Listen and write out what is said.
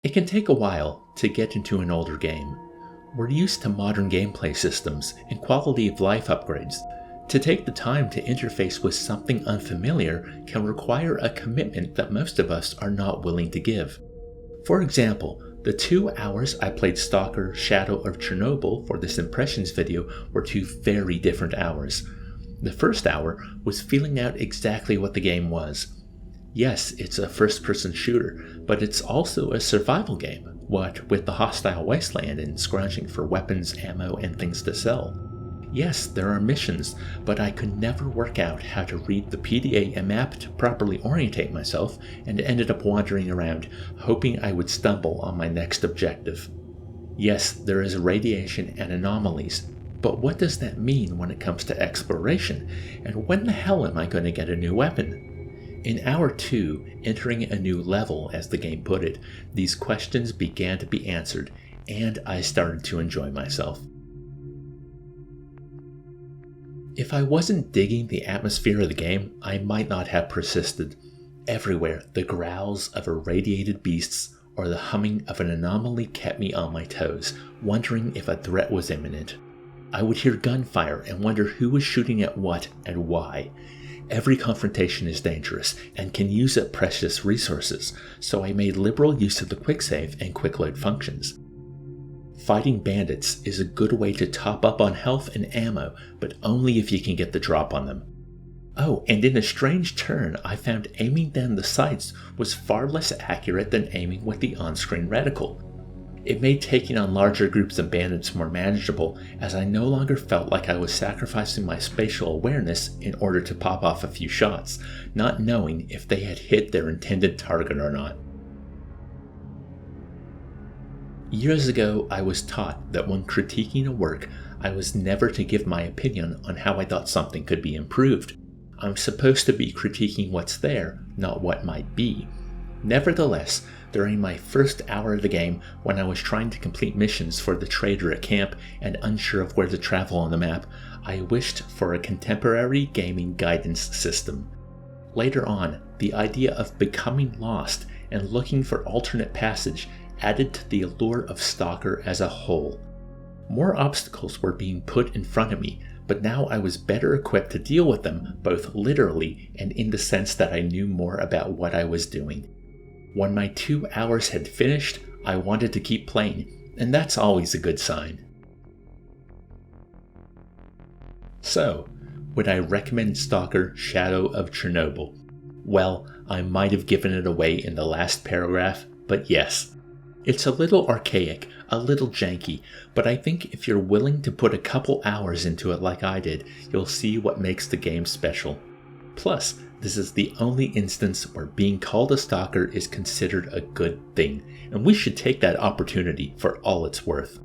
It can take a while to get into an older game. We're used to modern gameplay systems and quality of life upgrades. To take the time to interface with something unfamiliar can require a commitment that most of us are not willing to give. For example, the 2 hours I played S.T.A.L.K.E.R Shadow of Chernobyl for this impressions video were 2 very different hours. The first hour was feeling out exactly what the game was. Yes, it's a first-person shooter, but it's also a survival game, what with the hostile wasteland and scrounging for weapons, ammo, and things to sell. Yes, there are missions, but I could never work out how to read the PDA and map to properly orientate myself, and ended up wandering around, hoping I would stumble on my next objective. Yes, there is radiation and anomalies, but what does that mean when it comes to exploration, and when the hell am I going to get a new weapon? In Hour 2, entering a new level, as the game put it, these questions began to be answered, and I started to enjoy myself. If I wasn't digging the atmosphere of the game, I might not have persisted. Everywhere, the growls of irradiated beasts or the humming of an anomaly kept me on my toes, wondering if a threat was imminent. I would hear gunfire and wonder who was shooting at what and why. Every confrontation is dangerous and can use up precious resources, so I made liberal use of the quick save and quick load functions. Fighting bandits is a good way to top up on health and ammo, but only if you can get the drop on them. Oh, and in a strange turn, I found aiming down the sights was far less accurate than aiming with the on-screen reticle. It made taking on larger groups of bandits more manageable, as I no longer felt like I was sacrificing my spatial awareness in order to pop off a few shots, not knowing if they had hit their intended target or not. Years ago, I was taught that when critiquing a work, I was never to give my opinion on how I thought something could be improved. I'm supposed to be critiquing what's there, not what might be. Nevertheless, during my first hour of the game, when I was trying to complete missions for the trader at camp and unsure of where to travel on the map, I wished for a contemporary gaming guidance system. Later on, the idea of becoming lost and looking for alternate passage added to the allure of S.T.A.L.K.E.R as a whole. More obstacles were being put in front of me, but now I was better equipped to deal with them, both literally and in the sense that I knew more about what I was doing. When my 2 hours had finished, I wanted to keep playing, and that's always a good sign. So, would I recommend S.T.A.L.K.E.R Shadow of Chernobyl? Well, I might have given it away in the last paragraph, but yes. It's a little archaic, a little janky, but I think if you're willing to put a couple hours into it like I did, you'll see what makes the game special. Plus, this is the only instance where being called a stalker is considered a good thing, and we should take that opportunity for all it's worth.